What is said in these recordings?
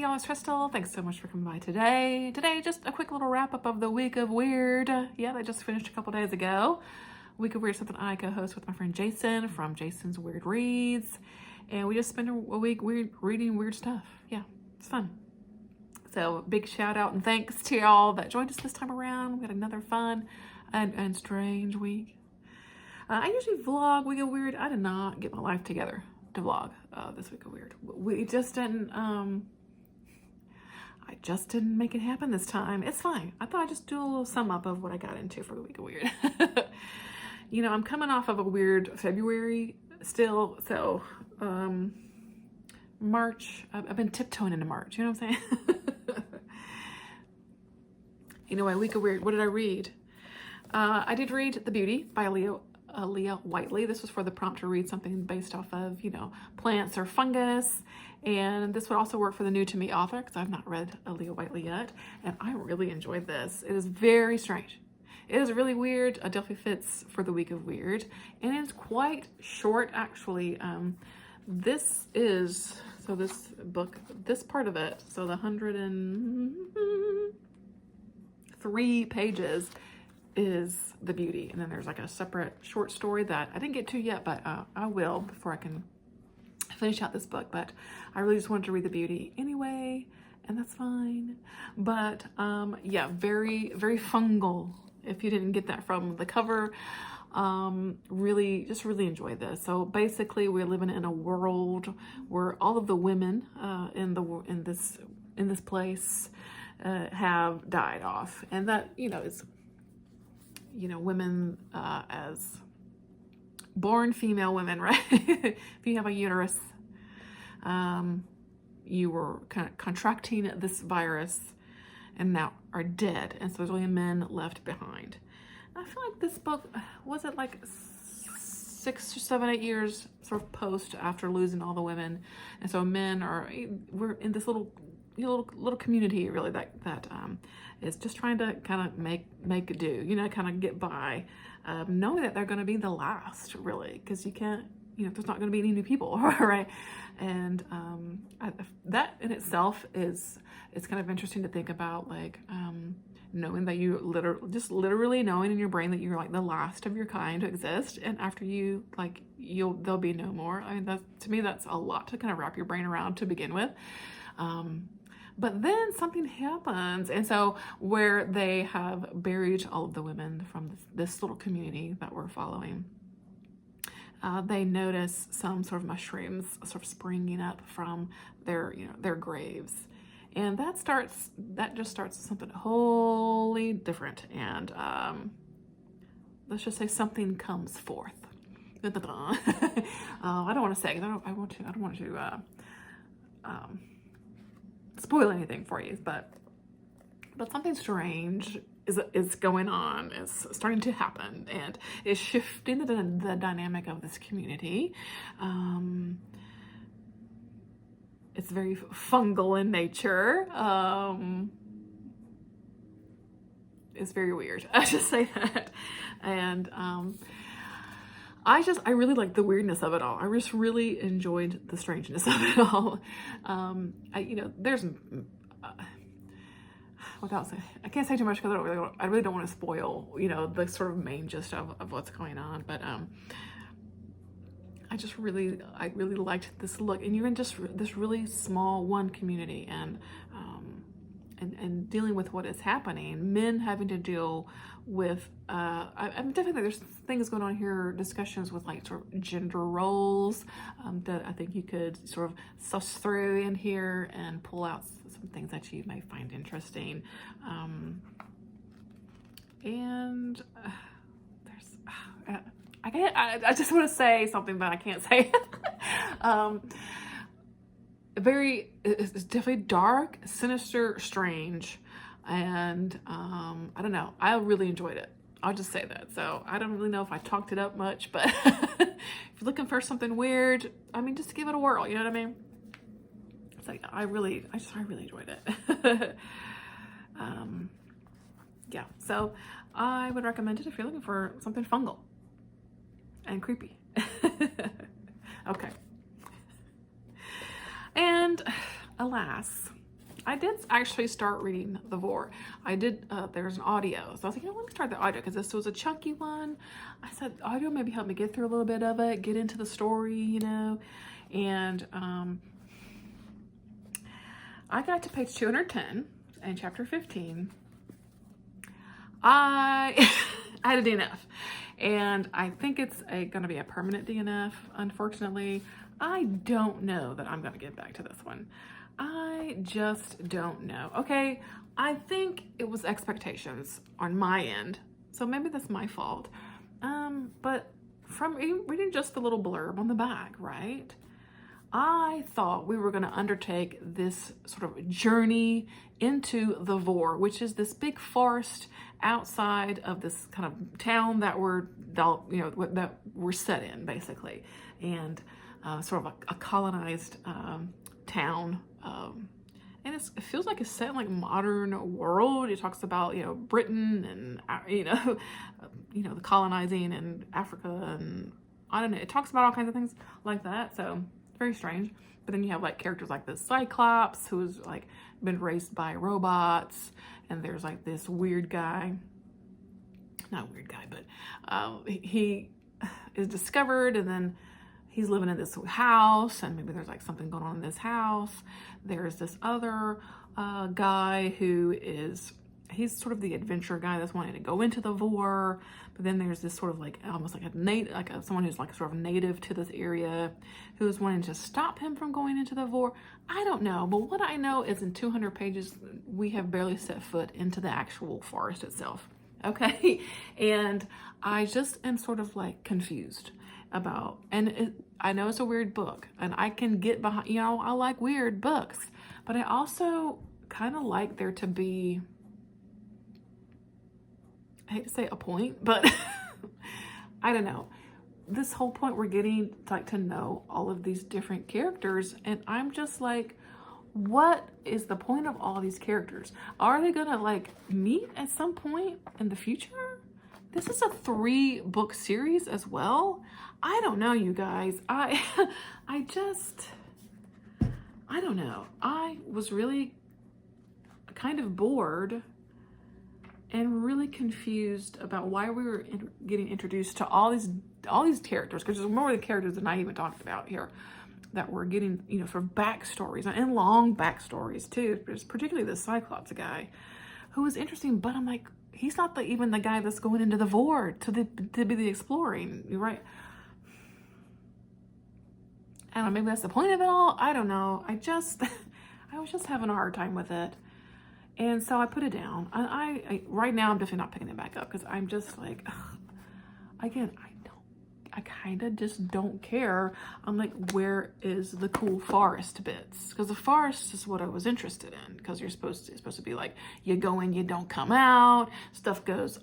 y'all, it's Crystal. Thanks so much for coming by today. Today, just a quick little wrap up of the Week of Weird. Yeah, I just finished a couple days ago. Week of Weird, something I co-host with my friend Jason from Jason's Weird Reads. And we just spent a week reading weird stuff. Yeah, it's fun. So big shout out and thanks to y'all that joined us this time around. We had another fun and strange week. I usually vlog Week of Weird. I did not get my life together to vlog this Week of Weird. We just didn't, I just didn't make it happen this time. It's fine. I thought I'd just do a little sum up of what I got into for the Week of Weird. You know, I'm coming off of a weird February still, so March, I've been tiptoeing into March, you know what I'm saying? Anyway, Week of Weird, what did I read? I did read The Beauty by Aliya Whiteley. This was for the prompt to read something based off of, you know, plants or fungus. And this would also work for the new to me author because I've not read Aliya Whiteley yet. And I really enjoyed this. It is very strange. It is really weird. It definitely fits for the Week of Weird. And it's quite short, actually. This book, this part of it, so the 103 pages is The Beauty, and then there's like a separate short story that I didn't get to yet, but I will before I can finish out this book. But I really just wanted to read The Beauty anyway, and that's fine. But yeah, very, very fungal, if you didn't get that from the cover. Really enjoyed this. So basically we're living in a world where all of the women in this place have died off, and that, you know, is, you know, women as born female women, right? If you have a uterus, you were kind of contracting this virus and now are dead, and so there's only men left behind. I feel like this book, was it like 6 or 7, 8 years sort of post after losing all the women, and so we're in this little community really that is just trying to kind of make do, you know, kind of get by, knowing that they're going to be the last, really, because you can't, you know, there's not going to be any new people, right? And that in itself it's kind of interesting to think about, like knowing that you literally knowing in your brain that you're like the last of your kind to exist, and after you, like, there'll be no more. I mean, to me that's a lot to kind of wrap your brain around to begin with. But then something happens, and so where they have buried all of the women from this little community that we're following, they notice some sort of mushrooms sort of springing up from their graves, and that just starts something wholly different. And let's just say something comes forth. I don't want to say, because I don't want to spoil anything for you, but something strange is going on, is starting to happen, and is shifting the dynamic of this community. It's very fungal in nature. It's very weird. I just say that. And I really like the weirdness of it all. I just really enjoyed the strangeness of it all. There's without saying, I can't say too much because I really don't want to spoil, you know, the sort of main gist of what's going on. But I really liked this look, and you're in just this really small one community, and dealing with what is happening, men having to deal with, I'm definitely, there's things going on here, discussions with like sort of gender roles that I think you could sort of suss through in here and pull out some things that you may find interesting. And there's, I just want to say something, but I can't say. It's definitely dark, sinister, strange, and I don't know. I really enjoyed it. I'll just say that. So I don't really know if I talked it up much, but if you're looking for something weird, I mean, just give it a whirl. You know what I mean? It's like I really enjoyed it. Yeah. So I would recommend it if you're looking for something fungal and creepy. Okay. And alas, I did actually start reading the Vorrh. I did, there's an audio. So I was like, let me start the audio because this was a chunky one. I said, audio maybe help me get through a little bit of it, get into the story, And I got to page 210 in chapter 15. I had a DNF, and I think it's going to be a permanent DNF, unfortunately. I don't know that I'm going to get back to this one. I just don't know. Okay, I think it was expectations on my end, so maybe that's my fault. But from reading just the little blurb on the back, right? I thought we were going to undertake this sort of journey into the Vorrh, which is this big forest outside of this kind of town that that we're set in, basically, and sort of a colonized town. And it feels like it's set in like modern world. It talks about, Britain and, the colonizing in Africa, and I don't know. It talks about all kinds of things like that. So very strange. But then you have like characters like this Cyclops, who's like been raised by robots, and there's like this weird guy, not weird guy, but he is discovered, and then he's living in this house, and maybe there's like something going on in this house. There's this other guy who he's sort of the adventure guy that's wanting to go into the Vorrh, but then there's this sort of like almost like someone who's like sort of native to this area who's wanting to stop him from going into the Vorrh. I don't know, but what I know is in 200 pages we have barely set foot into the actual forest itself. Okay, and I just am sort of like confused about, I know it's a weird book, and I can get behind, I like weird books, but I also kind of like there to be, I hate to say a point, but I don't know. This whole point we're getting like to know all of these different characters, and I'm just like, what is the point of all these characters? Are they gonna like meet at some point in the future? This is a 3-book series as well. I don't know, you guys. I don't know. I was really kind of bored and really confused about why we were getting introduced to all these characters, because there's more of the characters than I even talked about here that we're getting, sort of backstories, and long backstories too, particularly the Cyclops guy, who was interesting, but I'm like, he's not even the guy that's going into the Vorrh to be the exploring, right? I don't know, maybe that's the point of it all. I don't know. I was just having a hard time with it. And so I put it down. I right now I'm definitely not picking it back up, because I'm just like, again, I kind of just don't care. I'm like, where is the cool forest bits? Because the forest is what I was interested in, because it's supposed to be like, you go in, you don't come out, stuff goes,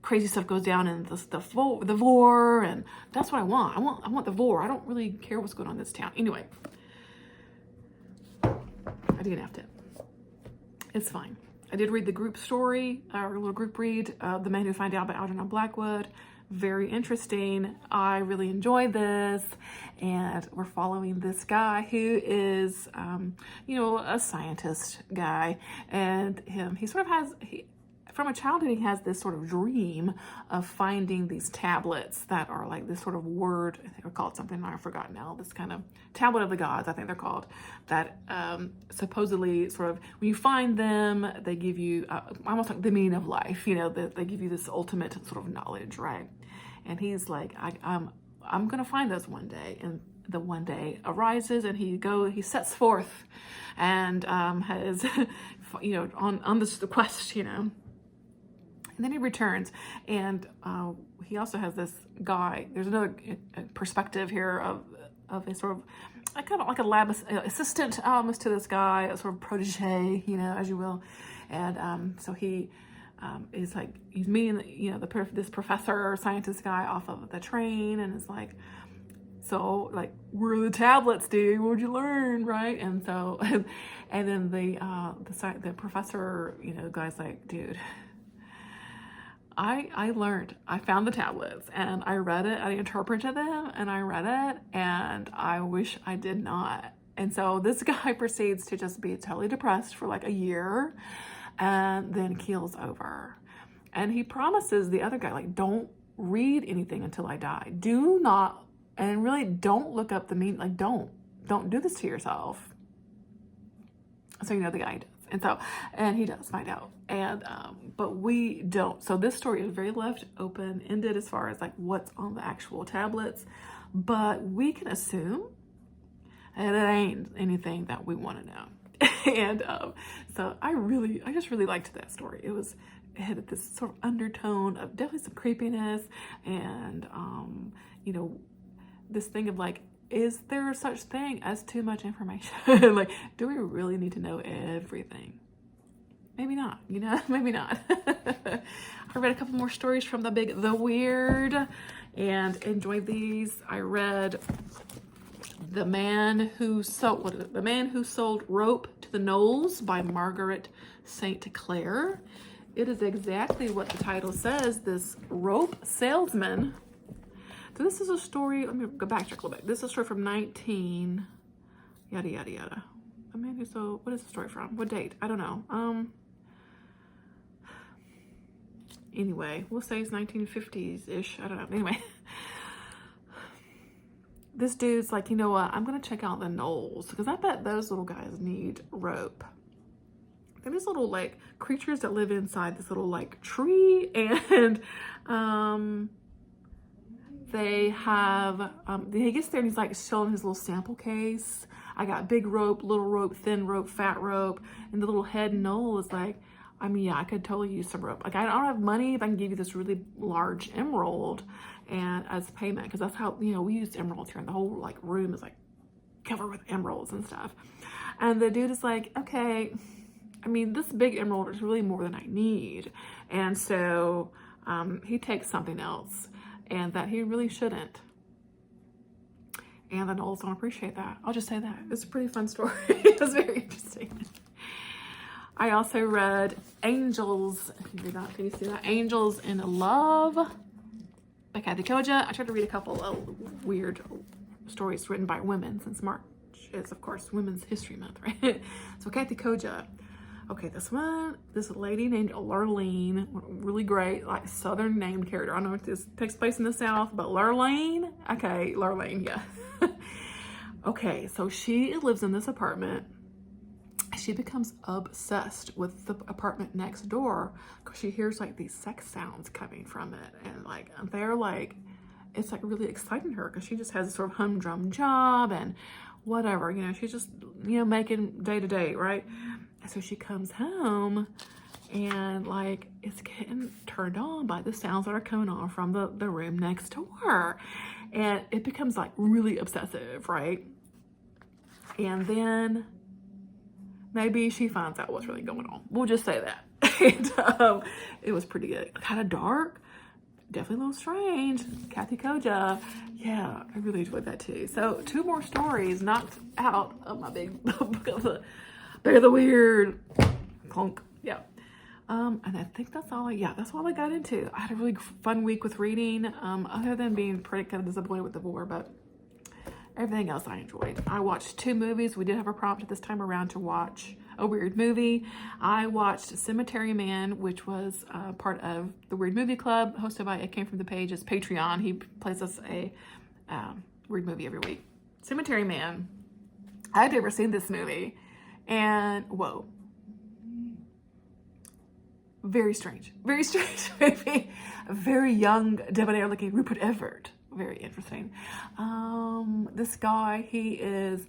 crazy stuff goes down in the Vorrh, and that's what I want. I want the Vorrh. I don't really care what's going on in this town. Anyway, I didn't have to. It's fine. I did read the group story, our little group read, The Man Who Found Out by Algernon Blackwood. Very interesting. I really enjoyed this, and we're following this guy who is, a scientist guy, and he sort of has, from a childhood, he has this sort of dream of finding these tablets that are like this sort of word, I think they're called something, I forgot now, this kind of tablet of the gods, I think they're called, that supposedly sort of, when you find them, they give you almost like the meaning of life, they give you this ultimate sort of knowledge, right? And he's like, I'm gonna find those one day. And the one day arises, and he sets forth and has, on this quest, And then he returns, and he also has this guy. There's another perspective here of a sort of, kind of like a lab assistant almost to this guy, a sort of protege, as you will. And so he is like, he's meeting, this professor or scientist guy off of the train, and it's like, so like, where are the tablets, dude? What'd you learn, right? And so, and then the professor, guy's like, dude, I learned, I found the tablets, and I read it, I interpreted them, and I read it, and I wish I did not. And so this guy proceeds to just be totally depressed for like a year and then keels over. And he promises the other guy, like, don't read anything until I die. Do not, and really don't look up the meaning, like, don't do this to yourself. So, you know, the guy does. And he does find out. And, but we don't. So this story is very left open-ended as far as like what's on the actual tablets. But we can assume and it ain't anything that we want to know. And so I just really liked that story. It had this sort of undertone of definitely some creepiness and, you know, this thing of like, is there such thing as too much information? Like, do we really need to know everything? Maybe not, you know, maybe not. I read a couple more stories from the Weird and enjoyed these. I read The Man Who Sold Rope to the Knolls by Margaret St. Clair. It is exactly what the title says, this rope salesman. So this is a story, let me go backtrack a little bit. This is a story from 19, yada, yada, yada. A man who sold, what is the story from? What date? I don't know. Anyway, we'll say it's 1950s-ish. I don't know. Anyway. This dude's like, you know what? I'm going to check out the Knolls because I bet those little guys need rope. And these little like creatures that live inside this little like tree, and they have, he gets there and he's like showing his little sample case. I got big rope, little rope, thin rope, fat rope. And the little head knoll is like, I mean, yeah, I could totally use some rope. Like, I don't have money, but I can give you this really large emerald and as payment, because that's how, you know, we use emeralds here, and the whole like room is like covered with emeralds and stuff. And the dude is like, okay, I mean, this big emerald is really more than I need. And so he takes something else, and that he really shouldn't. And the Knolls don't appreciate that. I'll just say that. It's a pretty fun story. It was very interesting. I also read Angels. Can you see that? Angels in Love by Kathy Koja. I tried to read a couple of weird stories written by women, since March is, of course, Women's History Month, right? So Kathy Koja. Okay, this lady named Lurleen, really great, like Southern named character. I don't know if this takes place in the South, but Lurleen. Okay, Lurleen, yeah. Okay, so she lives in this apartment. She becomes obsessed with the apartment next door because she hears like these sex sounds coming from it, and like they're like, it's like really exciting her because she just has a sort of humdrum job and whatever, you know, she's just, you know, making day to day, right? And so she comes home and like it's getting turned on by the sounds that are coming on from the room next door, and it becomes like really obsessive, right? And then maybe she finds out what's really going on. We'll just say that. And, it was pretty good. Kind of dark. Definitely a little strange. Kathy Koja. Yeah, I really enjoyed that too. So 2 more stories knocked out of my big book of the Weird. Clunk. Yeah. And I think that's all I got into. I had a really fun week with reading, other than being pretty kind of disappointed with the Vorrh, but everything else I enjoyed. I watched 2 movies. We did have a prompt this time around to watch a weird movie. I watched Cemetery Man, which was part of the Weird Movie Club, hosted by It Came From The Page's Patreon. He plays us a weird movie every week. Cemetery Man. I'd never seen this movie, and whoa. Very strange movie. A very young, debonair looking Rupert Everett. Very interesting. This guy, he is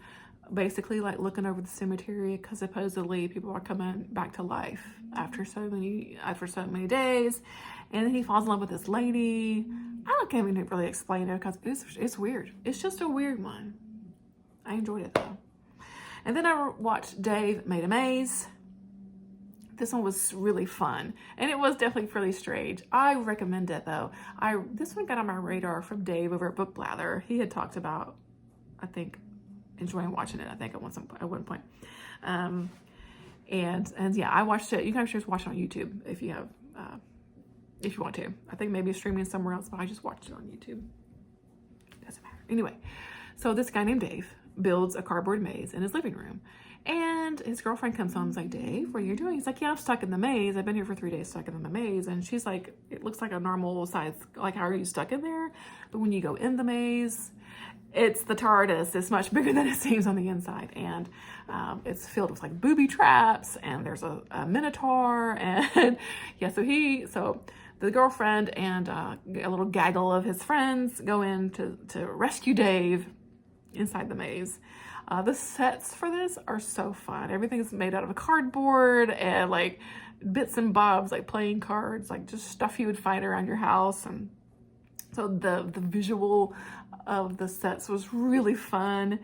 basically like looking over the cemetery because supposedly people are coming back to life after so many days, and then he falls in love with this lady. I can't even really explain it because it's weird. It's just a weird one. I enjoyed it though. And then I watched Dave Made a Maze. This one was really fun, and it was definitely fairly strange. I recommend it though. This one got on my radar from Dave over at Book Blather. He had talked about, I think, enjoying watching it. I think at one point, and yeah, I watched it. You can actually just watch it on YouTube if you have, if you want to. I think maybe it's streaming somewhere else, but I just watched it on YouTube. Doesn't matter. Anyway, so this guy named Dave builds a cardboard maze in his living room. And his girlfriend comes home and is like, Dave, what are you doing? He's like, yeah, I'm stuck in the maze. I've been here for 3 days stuck in the maze. And she's like, it looks like a normal size. Like, how are you stuck in there? But when you go in the maze, it's the TARDIS. It's much bigger than it seems on the inside. And it's filled with like booby traps, and there's a minotaur. And yeah, so the girlfriend and a little gaggle of his friends go in to rescue Dave inside the maze. The sets for this are so fun. Everything's made out of cardboard and like bits and bobs, like playing cards, like just stuff you would find around your house. And so the visual of the sets was really fun.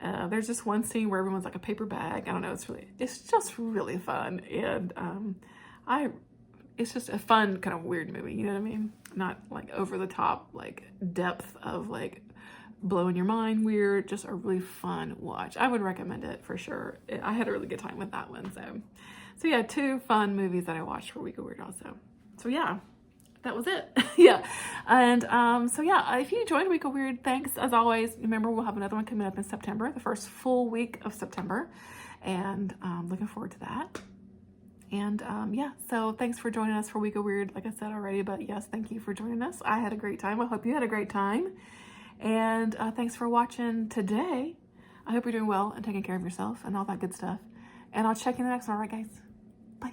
There's just one scene where everyone's like a paper bag. I don't know. It's just really fun. And it's just a fun kind of weird movie. You know what I mean? Not like over the top, like depth of like blowing your mind weird, just a really fun watch. I would recommend it for sure. I had a really good time with that one. So yeah, 2 fun movies that I watched for Week of Weird also. So yeah, that was it. Yeah. And so yeah, if you enjoyed Week of Weird, thanks as always. Remember, we'll have another one coming up in September, the first full week of September. And looking forward to that. And yeah, so thanks for joining us for Week of Weird, like I said already, but yes, thank you for joining us. I had a great time. I hope you had a great time. And thanks for watching today. I hope you're doing well and taking care of yourself and all that good stuff. And I'll check you in the next one, all right, guys? Bye.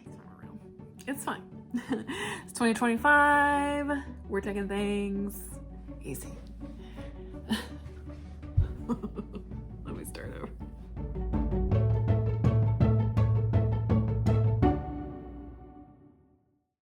It's fine. It's 2025. We're taking things easy.